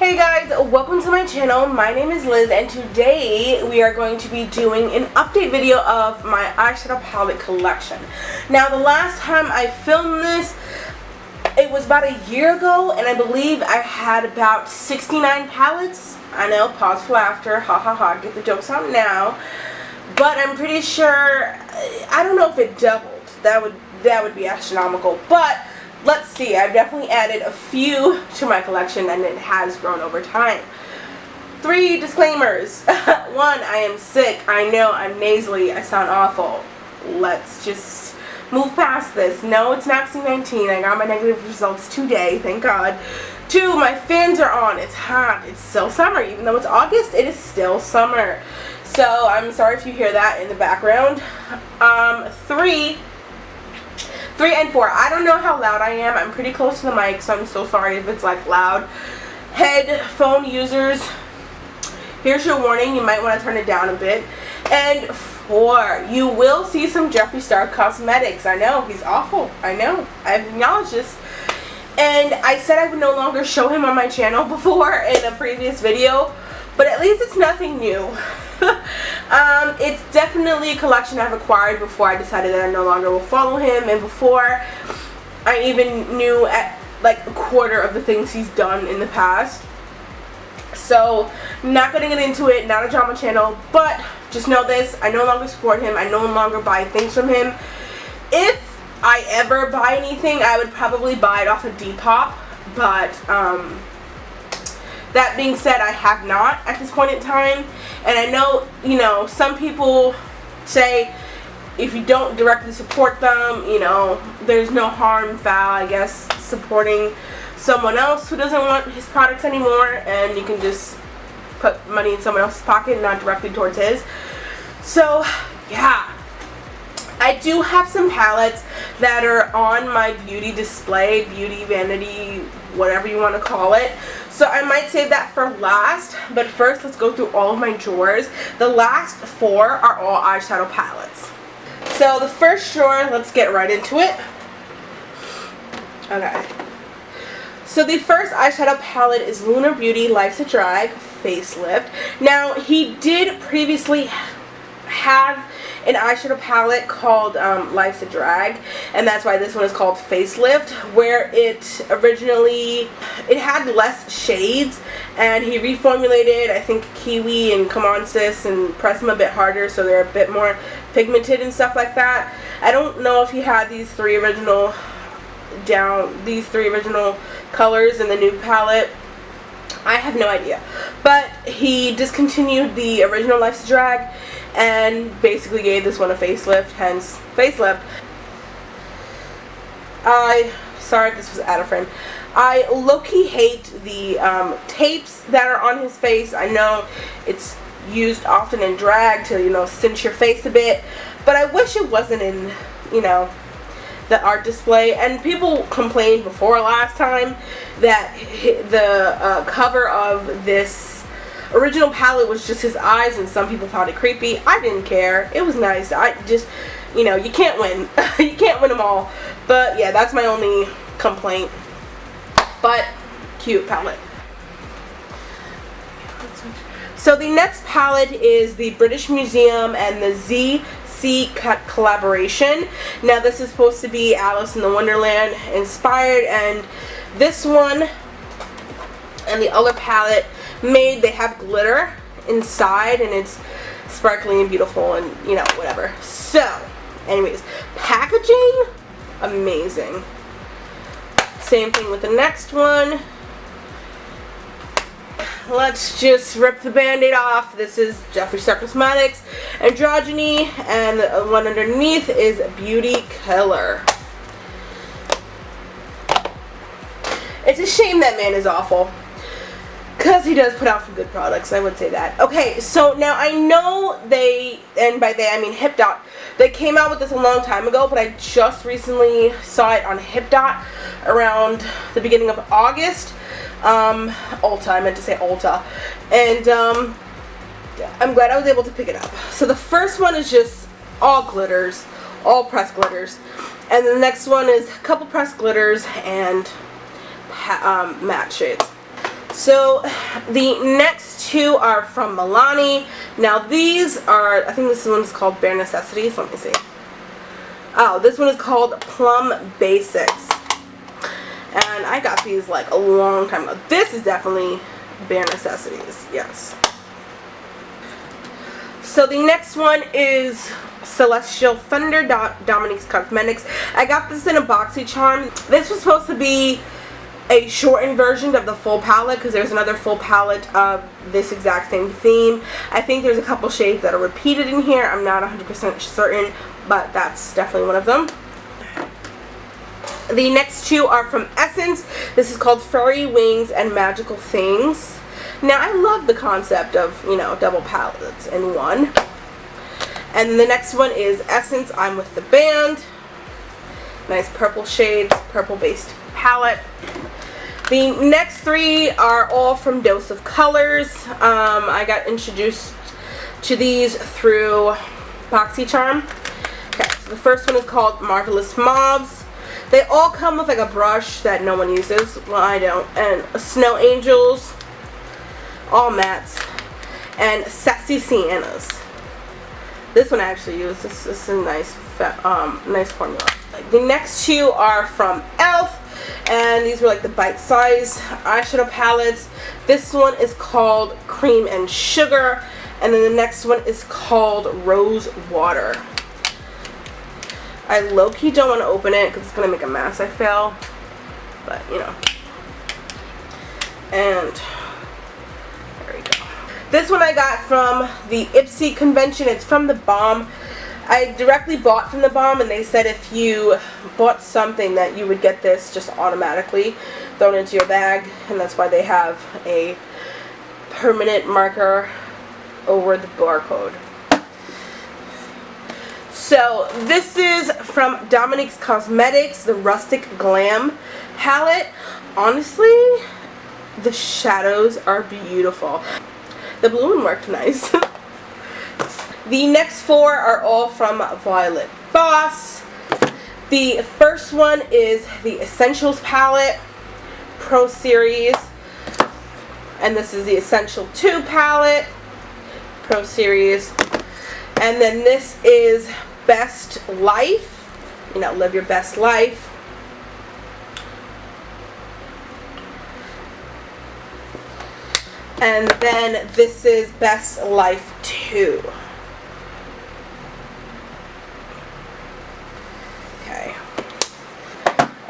Hey guys, welcome to my channel. My name is Liz and today we are going to be doing an update video of my eyeshadow palette collection. Now the last time I filmed this, it was about a year ago and I believe I had about 69 palettes. I know, pause for laughter, ha ha ha, get the jokes out now. But I'm pretty sure, I don't know if it doubled. That would be astronomical. But let's see, I've definitely added a few to my collection and it has grown over time. 3 disclaimers. 1, I am sick. I know I'm nasally. I sound awful. Let's just move past this. No, it's not C19. I got my negative results today, thank God. 2, my fans are on. It's hot. It's still summer. Even though it's August, it is still summer. So I'm sorry if you hear that in the background. 3 and 4. I don't know how loud I am. I'm pretty close to the mic, so I'm so sorry if it's like loud. Headphone users, here's your warning. You might want to turn it down a bit. And 4, you will see some Jeffree Star cosmetics. I know, he's awful. I know. I've acknowledged this. And I said I would no longer show him on my channel before in a previous video, but at least it's nothing new. It's definitely a collection I've acquired before I decided that I no longer will follow him, and before I even knew at like a quarter of the things he's done in the past. So not gonna get into it, not a drama channel, but just know this, I no longer support him, I no longer buy things from him. If I ever buy anything, I would probably buy it off of Depop, but that being said, I have not at this point in time. And I know, you know, some people say if you don't directly support them, you know, there's no harm, foul, I guess, supporting someone else who doesn't want his products anymore, and you can just put money in someone else's pocket, not directly towards his. So, yeah. I do have some palettes that are on my beauty display, beauty vanity, whatever you want to call it. So I might save that for last, but first let's go through all of my drawers. The last 4 are all eyeshadow palettes. So the first drawer, let's get right into it. Okay. So the first eyeshadow palette is Lunar Beauty Life's a Drag Facelift. Now he did previously have an eyeshadow palette called Life's a Drag, and that's why this one is called Facelift, where it originally, it had less shades, and he reformulated, I think, Kiwi and Come On Sis, and pressed them a bit harder so they're a bit more pigmented and stuff like that. I don't know if he had these three original colors in the new palette. I have no idea, but he discontinued the original Life's a Drag and basically gave this one a facelift, hence Facelift. Sorry if this was out of frame. I low-key hate the tapes that are on his face. I know it's used often in drag to, you know, cinch your face a bit, but I wish it wasn't in, you know, the art display. And people complained before last time that the cover of this original palette was just his eyes, and some people found it creepy. I didn't care. It was nice. I just, you know, you can't win. You can't win them all. But yeah, that's my only complaint. But cute palette. So the next palette is the British Museum and the ZC Cut collaboration. Now this is supposed to be Alice in the Wonderland inspired, and this one and the other palette they have glitter inside, and it's sparkly and beautiful and, you know, whatever. So anyways, packaging, amazing. Same thing with the next one. Let's just rip the band-aid off. This is Jeffree Star Cosmetics Androgyny, and the one underneath is Beauty Killer. It's a shame that man is awful, because he does put out some good products, I would say that. Okay, so now I know they, and by they I mean HipDot, they came out with this a long time ago, but I just recently saw it on HipDot around the beginning of August. Ulta, I meant to say Ulta. And I'm glad I was able to pick it up. So the first one is just all glitters, all pressed glitters. And the next one is a couple pressed glitters and matte shades. So the next two are from Milani. Now these are, I think this one is called Bare Necessities. Let me see. Oh, this one is called Plum Basics. And I got these like a long time ago. This is definitely Bare Necessities, yes. So the next one is Celestial Thunder Dominique's Cosmetics. I got this in a BoxyCharm. This was supposed to be a shortened version of the full palette because there's another full palette of this exact same theme. I think there's a couple shades that are repeated in here. I'm not 100% certain, but that's definitely one of them. The next two are from Essence. This is called Furry Wings and Magical Things. Now I love the concept of, you know, double palettes in one. And the next one is Essence I'm With the Band. Nice purple shades, purple based palette. The next three are all from Dose of Colors. I got introduced to these through BoxyCharm. Okay, so the first one is called Marvelous Mauves. They all come with like a brush that no one uses. Well, I don't. And Snow Angels, all mattes, and Sassy Siennas. This one I actually use. This is a nice formula. The next two are from e.l.f. and these were like the bite-sized eyeshadow palettes. This one is called Cream and Sugar, and then the next one is called Rose Water. I low-key don't want to open it because it's going to make a mess, I feel. But, you know. And there we go. This one I got from the Ipsy convention. It's from the Balm. I directly bought from the Balm, and they said if you bought something that you would get this just automatically thrown into your bag, and that's why they have a permanent marker over the barcode. So this is from Dominique's Cosmetics, the Rustic Glam palette. Honestly, the shadows are beautiful. The blue one worked nice. The next four are all from Violet Boss. The first one is the Essentials palette, Pro Series. And this is the Essential 2 palette, Pro Series. And then this is Best Life. You know, live your best life. And then this is Best Life 2.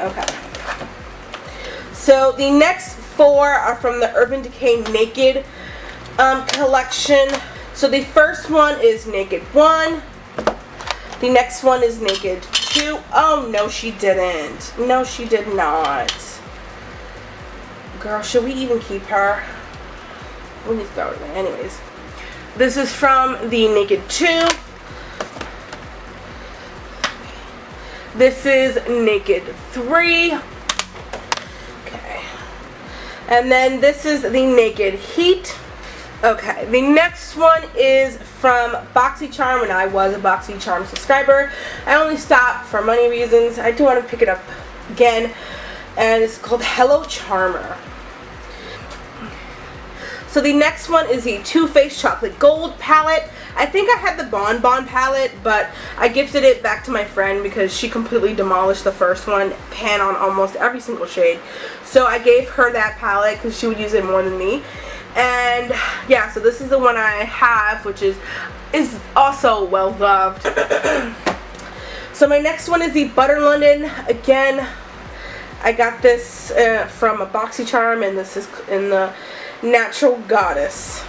Okay. So the next four are from the Urban Decay Naked collection. So the first one is Naked 1. The next one is Naked 2. Oh, no, she didn't. No, she did not. Girl, should we even keep her? Let me throw it away. Anyways. This is from the Naked 2. This is Naked 3. Okay. And then this is the Naked Heat. Okay. The next one is from BoxyCharm when I was a BoxyCharm subscriber. I only stopped for money reasons. I do want to pick it up again. And it's called Hello Charmer. So the next one is the Too Faced Chocolate Gold palette. I think I had the Bon Bon palette, but I gifted it back to my friend because she completely demolished the first one, pan on almost every single shade. So I gave her that palette because she would use it more than me. And yeah, so this is the one I have, which is also well loved. So my next one is the Butter London. Again, I got this from a BoxyCharm, and this is in the Natural Goddess.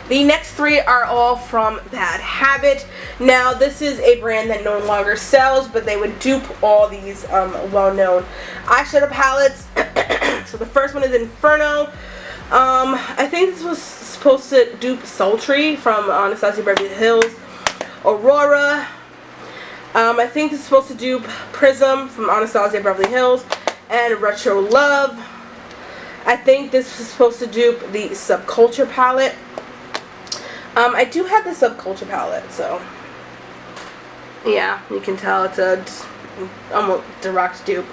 The next three are all from Bad Habit. Now, this is a brand that no longer sells, but they would dupe all these well-known eyeshadow palettes. So the first one is Inferno. I think this was supposed to dupe Sultry from Anastasia Beverly Hills. Aurora. I think this is supposed to dupe Prism from Anastasia Beverly Hills. And Retro Love. I think this is supposed to dupe the Subculture palette. I do have the Subculture palette, so yeah, you can tell it's a almost direct dupe.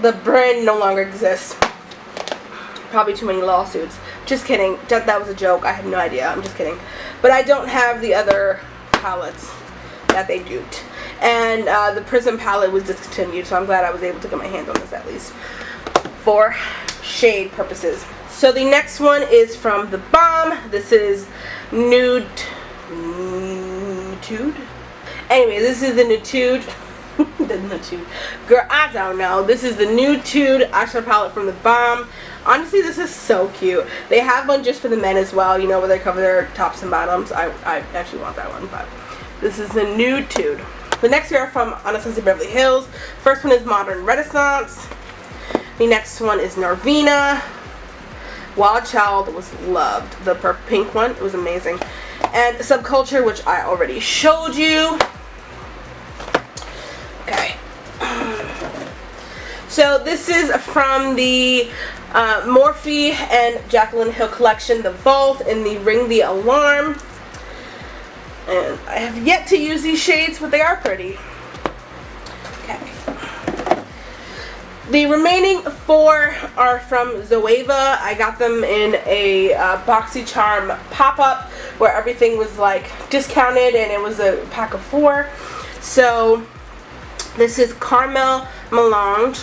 The brand no longer exists. Probably too many lawsuits. Just kidding. That was a joke. I had no idea. I'm just kidding. But I don't have the other palettes that they duped. And the Prism palette was discontinued, so I'm glad I was able to get my hands on this at least for shade purposes. So the next one is from the Balm. This is Nude. Anyway, this is the Nude. The Nude. Girl, I don't know. This is the Nude eyeshadow palette from the Balm. Honestly, this is so cute. They have one just for the men as well, you know, where they cover their tops and bottoms. I actually want that one, but this is the Nude. The next two are from Anastasia Beverly Hills. First one is Modern Renaissance. The next one is Norvina. Wild Child was loved. The pink one, it was amazing. And Subculture, which I already showed you. Okay. So this is from the Morphe and Jaclyn Hill collection, the Vault and the Ring the Alarm. And I have yet to use these shades, but they are pretty. Okay. The remaining four are from Zoeva. I got them in a BoxyCharm pop-up where everything was like discounted and it was a pack of 4. So this is Caramel Melange.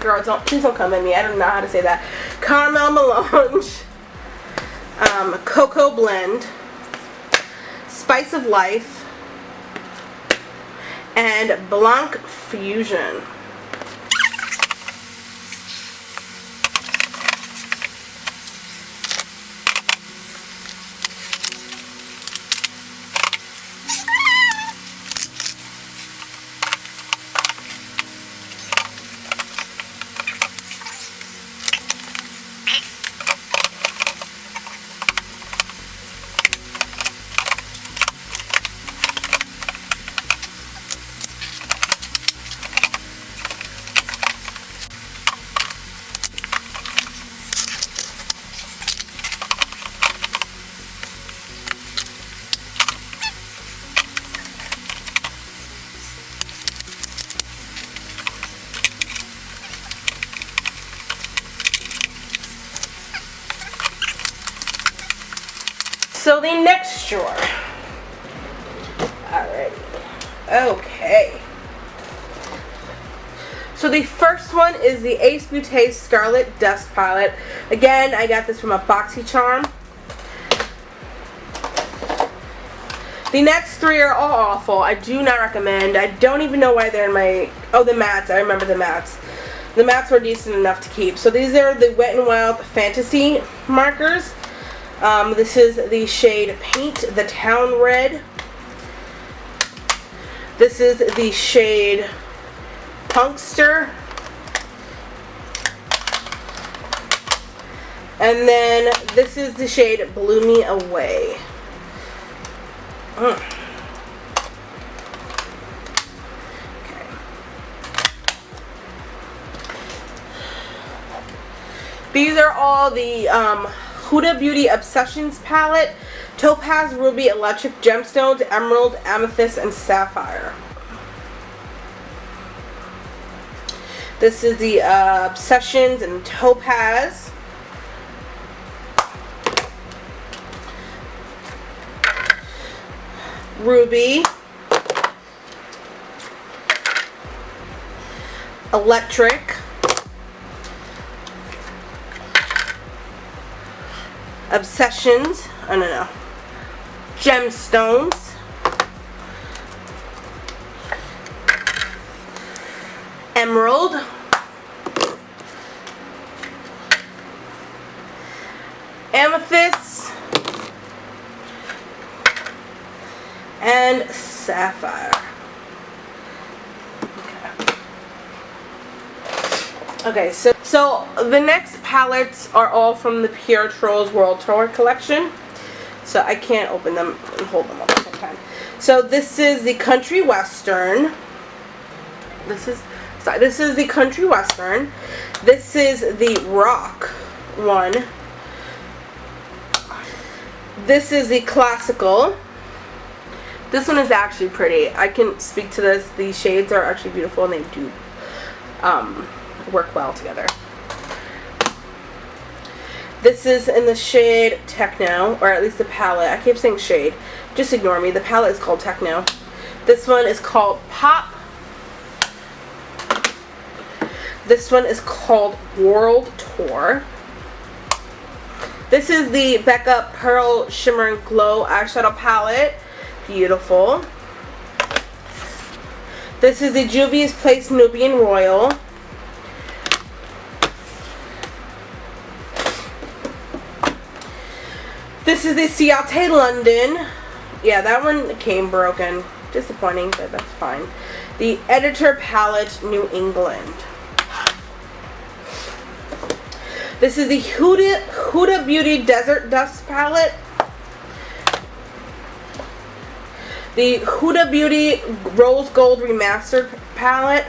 Girls, please don't come at me. I don't know how to say that. Caramel Melange, Cocoa Blend, Spice of Life, and Blanc Fusion. So the next drawer. Alrighty. Okay. So the first one is the Ace Beauté Scarlet Dust Palette. Again, I got this from a BoxyCharm. The next three are all awful. I do not recommend. I don't even know why they're in my... Oh, the mattes. I remember the mattes. The mattes were decent enough to keep. So these are the Wet n Wild Fantasy markers. This is the shade Paint the Town Red. This is the shade Punkster. And then this is the shade Blew Me Away. Okay. These are all the Huda Beauty Obsessions palette. Topaz, Ruby, Electric Gemstones, Emerald, Amethyst, and Sapphire. This is the Obsessions and Topaz. Ruby. Electric. Obsessions. I don't know. Gemstones. Emerald. Amethyst. And Sapphire. Okay, so the next palettes are all from the Pure Trolls World Tour collection. So I can't open them and hold them up at the same time. So this is the Country Western. This is the Country Western. This is the Rock one. This is the Classical. This one is actually pretty. I can speak to this. These shades are actually beautiful and they do work well together. This is in the shade Techno, or at least the palette. I keep saying shade. Just ignore me. The palette is called Techno. This one is called Pop. This one is called World Tour. This is the Becca Pearl Shimmer and Glow eyeshadow palette. Beautiful. This is the Juvia's Place Nubian Royal. This is the Ciate London. Yeah, that one came broken. Disappointing, but that's fine. The Editor Palette New England. This is the Huda Beauty Desert Dust Palette. The Huda Beauty Rose Gold Remastered Palette.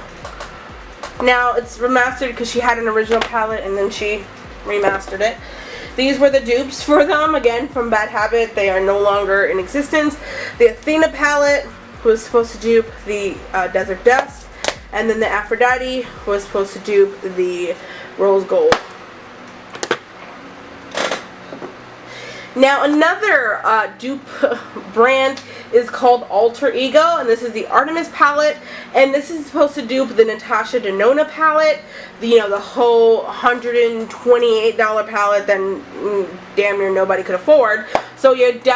Now, it's remastered because she had an original palette and then she remastered it. These were the dupes for them, again, from Bad Habit. They are no longer in existence. The Athena palette was supposed to dupe the Desert Dust. And then the Aphrodite was supposed to dupe the Rose Gold. Now, another dupe brand is called Alter Ego, and this is the Artemis palette, and this is supposed to dupe the Natasha Denona palette, the whole $128 palette that damn near nobody could afford. So your girl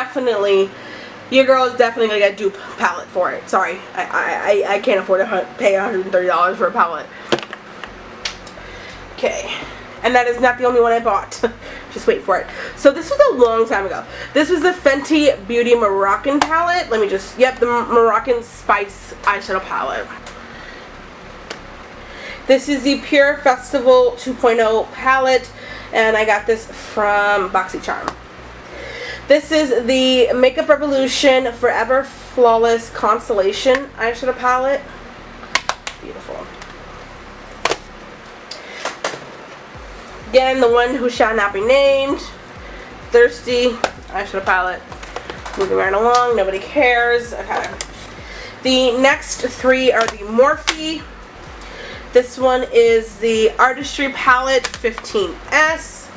is definitely gonna get a dupe palette for it. Sorry, I can't afford to pay $130 for a palette. Okay. And that is not the only one I bought. Just wait for it. So this was a long time ago. This was the Fenty Beauty Moroccan palette. Let me just, yep, the Moroccan Spice eyeshadow palette. This is the Pure Festival 2.0 palette. And I got this from BoxyCharm. This is the Makeup Revolution Forever Flawless Constellation eyeshadow palette. Beautiful. Again, the one who shall not be named. Thirsty eyeshadow palette. Moving right along, nobody cares. Okay. The next three are the Morphe. This one is the Artistry palette 15S.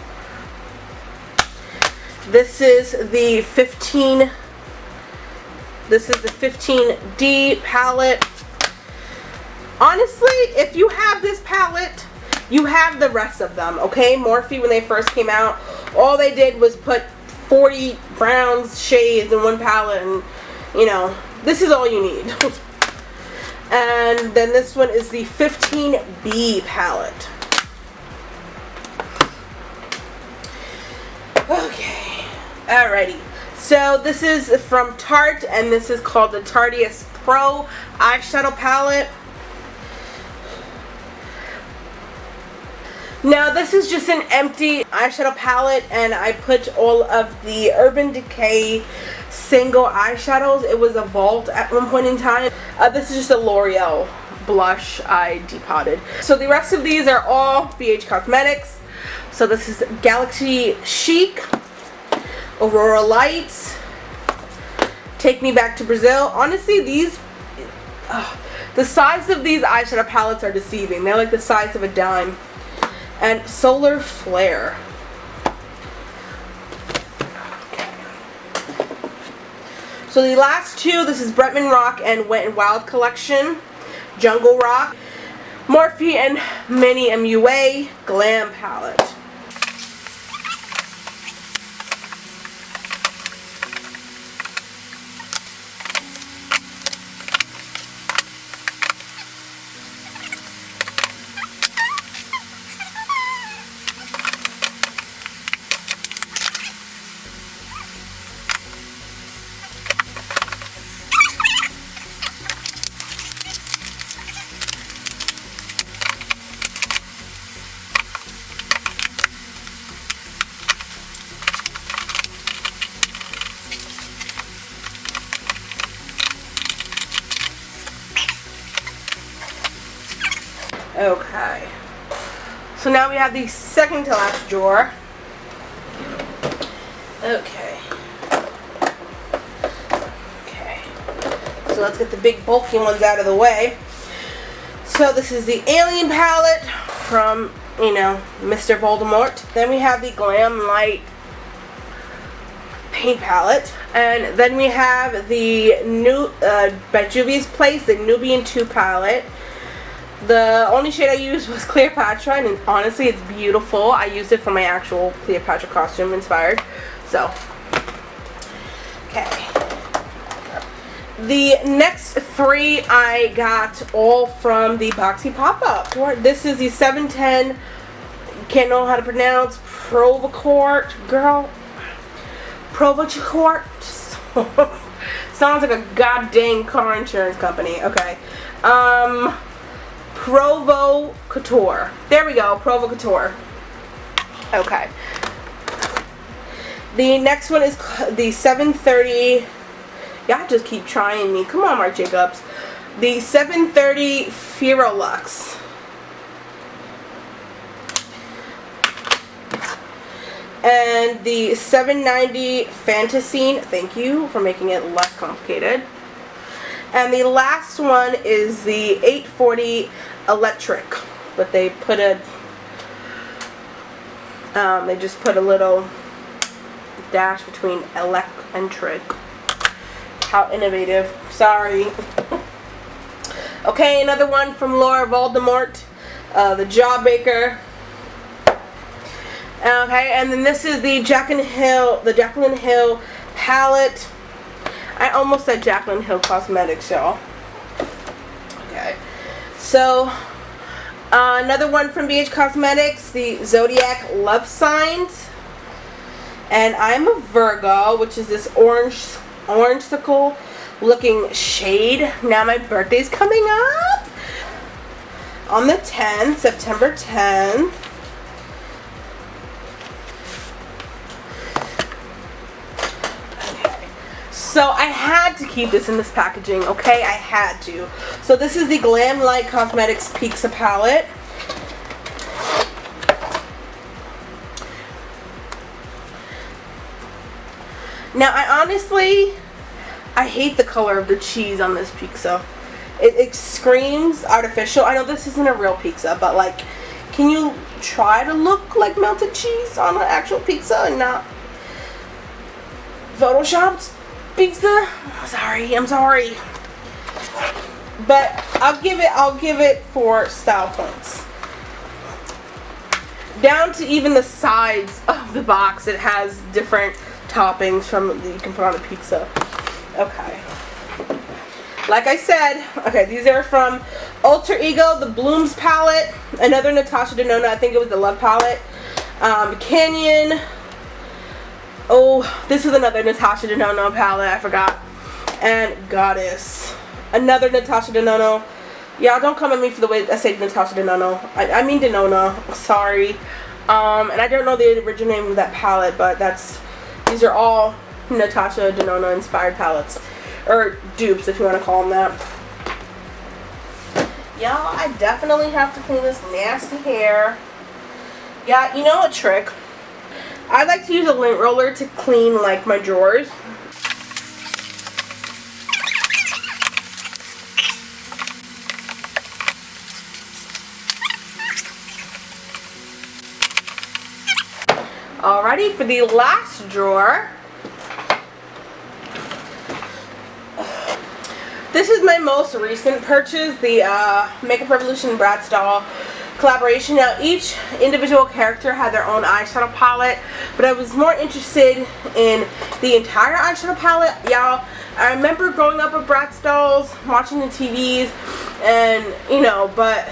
This is the 15D palette. Honestly, if you have this palette, you have the rest of them, okay? Morphe, when they first came out, all they did was put 40 browns shades in one palette, and, this is all you need. And then this one is the 15B palette. Okay, alrighty. So this is from Tarte, and this is called the Tarteist Pro eyeshadow palette. Now this is just an empty eyeshadow palette, and I put all of the Urban Decay single eyeshadows. It was a vault at one point in time. This is just a L'Oreal blush I depotted. So the rest of these are all BH Cosmetics. So this is Galaxy Chic, Aurora Lights, Take Me Back to Brazil. Honestly, these, the size of these eyeshadow palettes are deceiving. They're like the size of a dime. And Solar Flare. Okay. So the last two, this is Bretman Rock and Wet n Wild collection. Jungle Rock. Morphe and Mini MUA Glam palette. Okay, so now we have the second to last drawer. Okay, so let's get the big bulky ones out of the way. So this is the Alien palette from you know, Mr. Voldemort. Then we have the Glam Light paint palette, and then we have the new by Juvia's Place, the Nubian 2 palette. The only shade I used was Cleopatra, and honestly it's beautiful. I used it for my actual Cleopatra costume inspired. So okay, the next 3 I got all from the Boxy pop-up. This is the 710, can't know how to pronounce, Provocort, girl, Provocort. Sounds like a goddamn car insurance company. Okay. Provocateur. There we go. Provocateur. Okay. The next one is the 730. Y'all just keep trying me. Come on, Marc Jacobs. The 730 Ferolux. And the 790 Fantasine. Thank you for making it less complicated. And the last one is the 840 Electric, but they put a they just put a little dash between elect and trick. How innovative. Sorry. Okay, another one from Laura Voldemort, the Jawbreaker. Okay, and then this is the Jaclyn Hill palette. I almost said Jaclyn Hill Cosmetics, y'all. Okay, so another one from BH Cosmetics, the Zodiac Love Signs, and I'm a Virgo, which is this orange-sickle looking shade. Now my birthday's coming up on the 10th, September 10th. So I had to keep this in this packaging, okay? I had to. So this is the Glam Light Cosmetics Pizza palette. Now I hate the color of the cheese on this pizza. It screams artificial. I know this isn't a real pizza, but like, can you try to look like melted cheese on an actual pizza and not photoshopped pizza? I'm sorry. But I'll give it 4 style points. Down to even the sides of the box, it has different toppings that you can put on a pizza. Okay. Like I said, okay, these are from Alter Ego, the Blooms palette, another Natasha Denona, I think it was the Love palette, Canyon. Oh, this is another Natasha Denona palette, I forgot. And Goddess. Another Natasha Denona. Y'all don't come at me for the way I say Natasha Denona. I mean Denona. Sorry. And I don't know the original name of that palette, but these are all Natasha Denona inspired palettes. Or dupes, if you want to call them that. Y'all, I definitely have to clean this nasty hair. Yeah, you know a trick. I like to use a lint roller to clean like my drawers. Alrighty, for the last drawer. This is my most recent purchase, the Makeup Revolution Bratz doll collaboration. Now each individual character had their own eyeshadow palette, but I was more interested in the entire eyeshadow palette. Y'all, I remember growing up with Bratz dolls, watching the TVs, and you know, but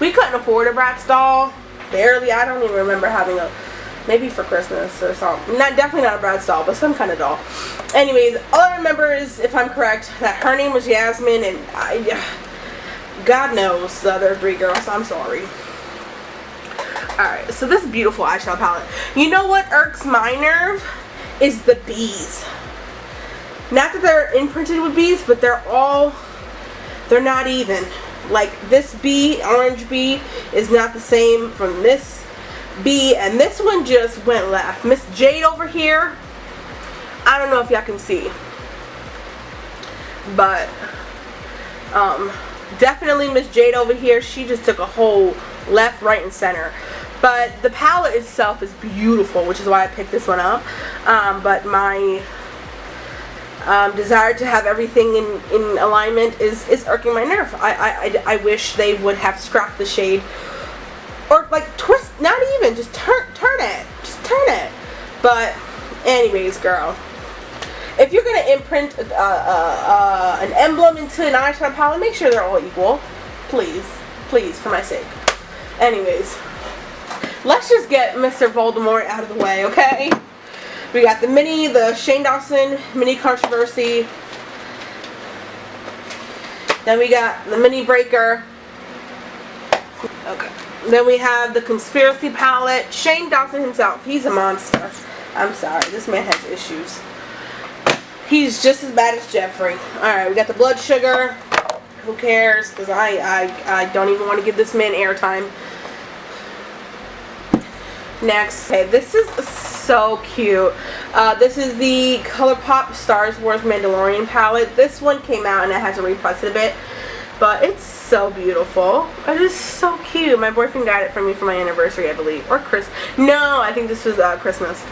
we couldn't afford a Bratz doll. Barely. I don't even remember having a, maybe for Christmas or something. Definitely not a Bratz doll, but some kind of doll. Anyways, all I remember is, if I'm correct, that her name was Yasmin, and God knows the other 3 girls. I'm sorry. Alright, so this beautiful eyeshadow palette. You know what irks my nerve? Is the bees. Not that they're imprinted with bees, but they're not even. Like this bee, orange bee, is not the same from this bee, and this one just went left. Miss Jade over here, I don't know if y'all can see, but definitely Miss Jade over here, she just took a whole left, right, and center. But the palette itself is beautiful, which is why I picked this one up. But my desire to have everything in alignment is irking my nerve. I wish they would have scrapped the shade, or like twist, not even, just turn it, just turn it. But anyways, girl, if you're gonna imprint an emblem into an eyeshadow palette, make sure they're all equal, please, for my sake. Anyways, let's just get Mr. Voldemort out of the way, okay? We got the Shane Dawson mini controversy. Then we got the mini breaker. Okay. Then we have the conspiracy palette. Shane Dawson himself, he's a monster. I'm sorry, this man has issues. He's just as bad as Jeffrey. Alright, we got the blood sugar. Who cares? Because I don't even want to give this man airtime. Next, okay, this is so cute. This is the ColourPop Star Wars Mandalorian palette. This one came out and it has a repress a bit, but it's so beautiful. It is so cute. My boyfriend got it for me for my anniversary, I believe, or no, I think this was Christmas.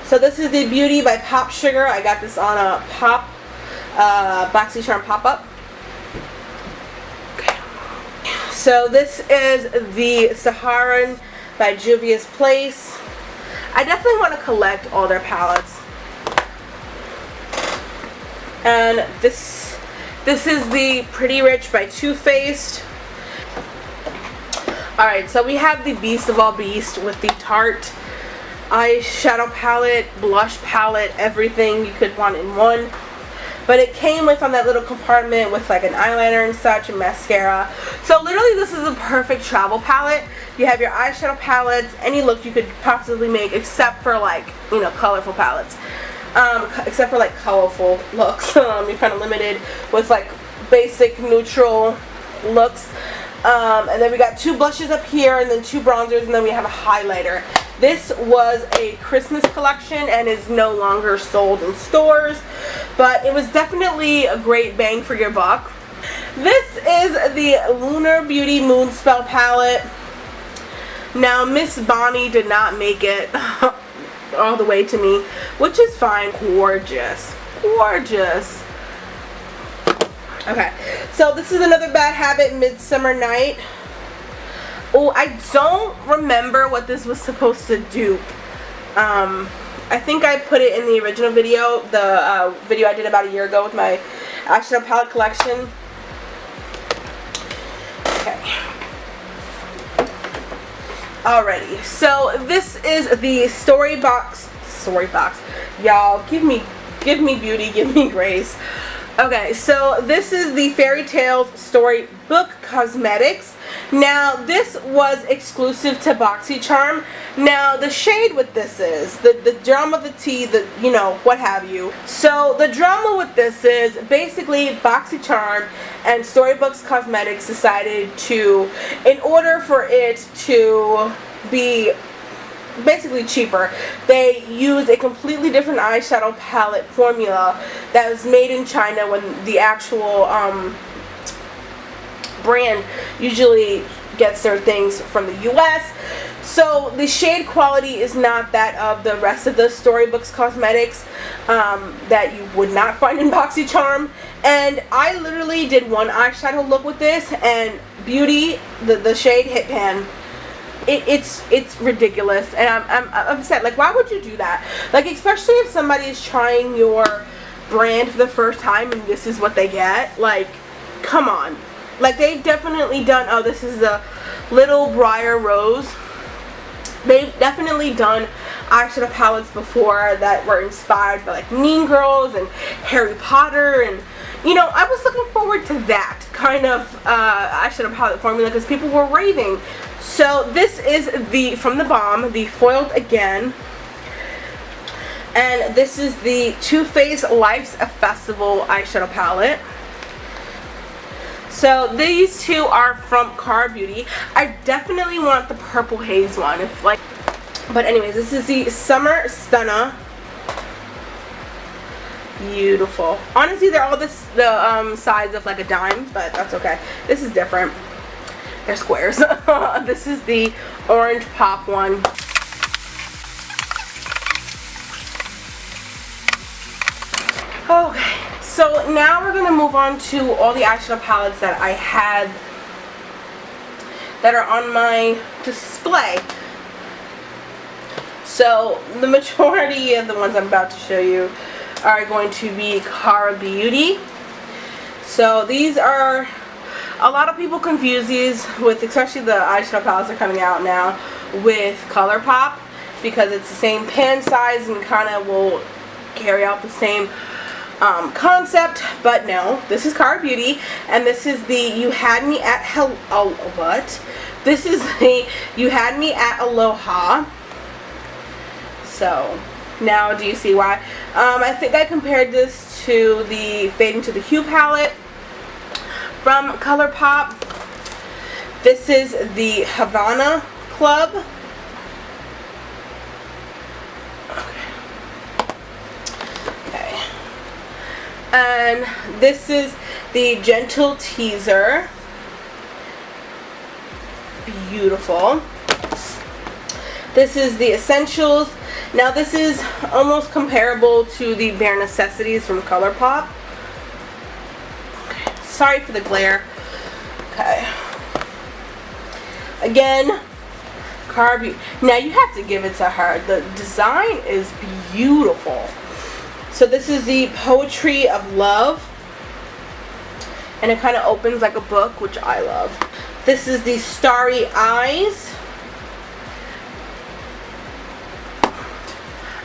So this is the Beauty by Pop Sugar. I got this on a BoxyCharm pop-up. Okay. So this is the Saharan by Juvia's Place. I definitely want to collect all their palettes. And this is the Pretty Rich by Too Faced. Alright, so we have the Beast of All Beast with the Tarte eyeshadow palette, blush palette, everything you could want in one. But it came with on that little compartment with like an eyeliner and such, and mascara. So literally this is a perfect travel palette. You have your eyeshadow palettes, any look you could possibly make, except for like, you know, colorful palettes. Except for like colorful looks. You're kind of limited with like basic neutral looks. And then we got 2 blushes up here, and then 2 bronzers, and then we have a highlighter. This was a Christmas collection and is no longer sold in stores, but it was definitely a great bang for your buck. This is the Lunar Beauty Moonspell palette. Now, Miss Bonnie did not make it all the way to me, which is fine. Gorgeous. Gorgeous. Okay, so this is another Bad Habit Midsummer Night. Oh, I don't remember what this was supposed to dupe. I think I put it in the original video, the video I did about a year ago with my eyeshadow palette collection. Okay. Alrighty, so this is the Storybox. Y'all, give me beauty, give me grace. Okay, so this is the Fairy Tales Storybook Cosmetics. Now, this was exclusive to BoxyCharm. Now, the shade with this is, the drama, the tea, the, you know, what have you. So, the drama with this is, basically, BoxyCharm and Storybooks Cosmetics decided to, in order for it to be basically cheaper, they used a completely different eyeshadow palette formula that was made in China when the actual brand usually gets their things from the US. So the shade quality is not that of the rest of the Storybooks Cosmetics that you would not find in BoxyCharm. And I literally did one eyeshadow look with this, and beauty, the shade Hit Pan. It's ridiculous, and I'm upset. Like, why would you do that? Like, especially if somebody is trying your brand for the first time and this is what they get. Like, come on. Like, they've definitely done, oh, this is the Little Briar Rose. They've definitely done eyeshadow palettes before that were inspired by like Mean Girls and Harry Potter, and you know, I was looking forward to that kind of eyeshadow palette formula because people were raving. So this is the From the Bomb, the Foiled Again, and this is the Too Faced Life's a Festival eyeshadow palette. So these two are from Cara Beauty. I definitely want the Purple Haze one. If like, but anyways, this is the Summer Stunna. Beautiful. Honestly, they're all the size of like a dime, but that's okay. This is different. they're squares. This is the orange pop one. Okay, so now we're gonna move on to all the eyeshadow palettes that I had that are on my display. So the majority of the ones I'm about to show you are going to be Cara Beauty. So these are, a lot of people confuse these with, especially the eyeshadow palettes that are coming out now, with ColourPop, because it's the same pan size and kind of will carry out the same concept. But no, this is Cara Beauty, and this is the You Had Me at This is the You Had Me at Aloha. So now do you see why? I think I compared this to the Fade Into the Hue palette from ColourPop. This is the Havana Club. Okay. And this is the Gentle Teaser. Beautiful. This is the Essentials. Now this is almost comparable to the Bare Necessities from ColourPop. Okay. Sorry for the glare. Okay. Again, Cara Beauty. Now you have to give it to her. The design is beautiful. So this is the Poetry of Love. And it kind of opens like a book, which I love. This is the Starry Eyes.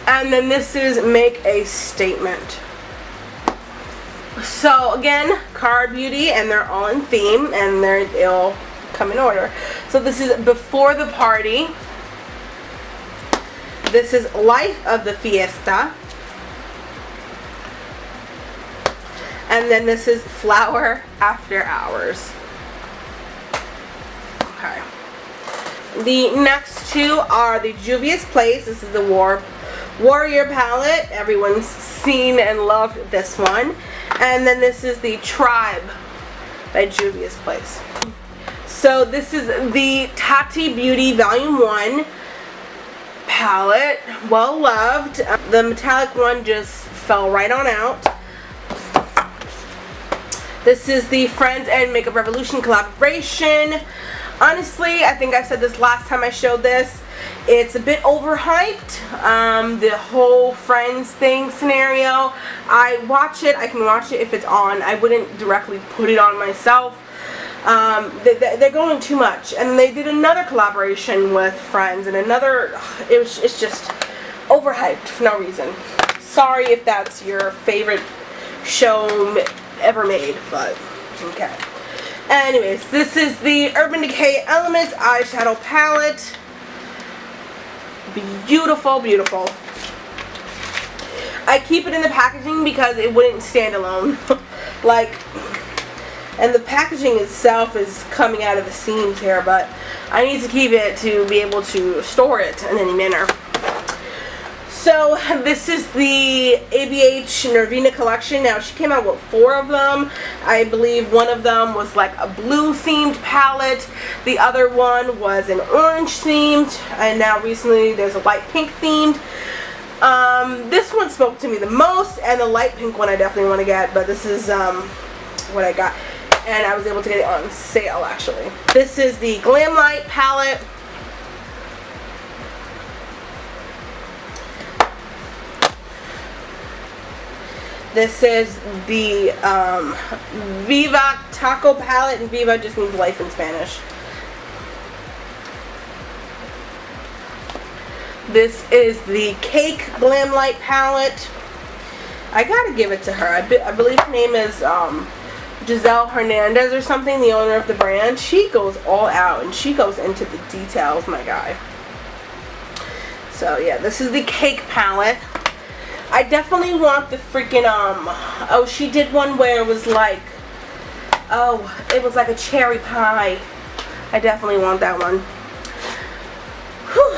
And then this is Make a Statement. So again, Cara Beauty, and they're all in theme, and they'll come in order. So this is Before the Party. This is Life of the Fiesta. And then this is Flower After Hours. Okay. The next two are the Juvia's Place. This is the Warrior palette. Everyone's seen and loved this one. And then this is the Tribe by Juvia's Place. So this is the Tati Beauty Volume 1 palette. Well loved. The metallic one just fell right on out. This is the Friends and Makeup Revolution collaboration. Honestly, I think I said this last time I showed this. It's a bit overhyped, the whole Friends thing scenario. I can watch it if it's on. I wouldn't directly put it on myself. They're going too much. And they did another collaboration with Friends, and it's just overhyped for no reason. Sorry if that's your favorite show ever made, but okay. Anyways, this is the Urban Decay Elements eyeshadow palette. Beautiful, beautiful. I keep it in the packaging because it wouldn't stand alone. And the packaging itself is coming out of the seams here, but I need to keep it to be able to store it in any manner. So this is the ABH Nervina collection. Now she came out with 4 of them. I believe one of them was like a blue themed palette. The other one was an orange themed. And now recently there's a light pink themed. This one spoke to me the most, and the light pink one I definitely want to get. But this is what I got. And I was able to get it on sale actually. This is the Glam Light palette. This is the Viva Taco palette, and Viva just means life in Spanish. This is the Cake Glam Light palette. I gotta give it to her. I believe her name is Giselle Hernandez or something, the owner of the brand. She goes all out and she goes into the details, my guy. So yeah, this is the Cake palette. I definitely want the freaking, oh, she did one where it was like, oh, it was like a cherry pie. I definitely want that one. Whew.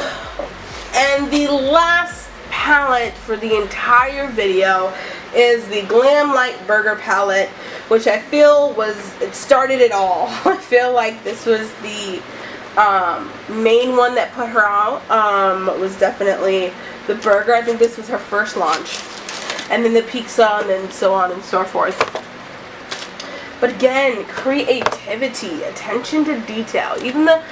And the last palette for the entire video is the Glam Light Burger palette which I feel it started it all. I feel like this was the main one that put her out. Was definitely the burger. I think this was her first launch, and then the pizza, and then so on and so forth. But again, creativity, attention to detail, even the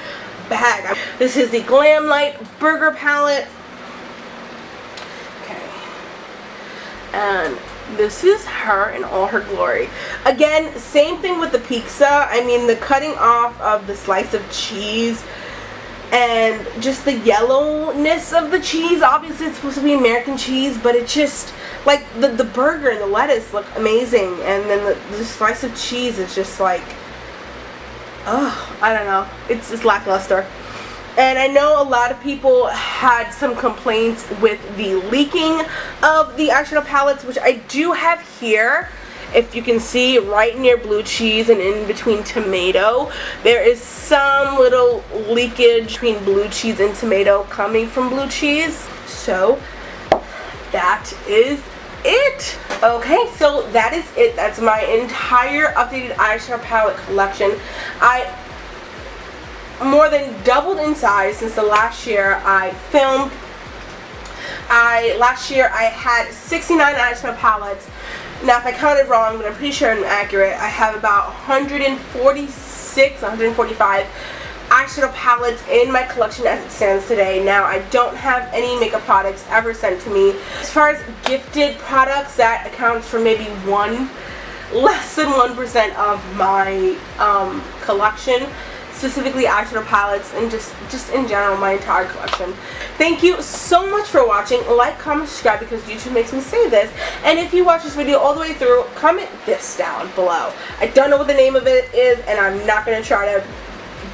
bag. This is the Glam Light Burger Palette. Okay, and this is her in all her glory. Again, same thing with the pizza. I mean, the cutting off of the slice of cheese and just the yellowness of the cheese. Obviously, it's supposed to be American cheese, but it just, like, the burger and the lettuce look amazing. And then the slice of cheese is just like, oh, I don't know. It's just lackluster. And I know a lot of people had some complaints with the leaking of the eyeshadow palettes, which I do have here. If you can see, right near blue cheese and in between tomato, there is some little leakage between blue cheese and tomato coming from blue cheese. So that is it. Okay, so that is it. That's my entire updated eyeshadow palette collection. I more than doubled in size since the last year I filmed. Last year I had 69 eyeshadow palettes. Now, if I counted wrong, but I'm pretty sure I'm accurate, I have about 146, 145 eyeshadow palettes in my collection as it stands today. Now, I don't have any makeup products ever sent to me. As far as gifted products, that accounts for maybe less than 1% of my collection. Specifically eyeshadow palettes, and just in general my entire collection. Thank you so much for watching. Like, comment, subscribe, because YouTube makes me say this. And if you watch this video all the way through, comment this down below. I don't know what the name of it is, and I'm not going to try to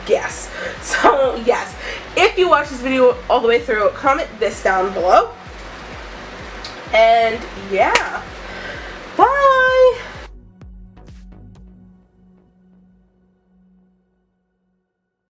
guess. So yes, if you watch this video all the way through, comment this down below. And yeah.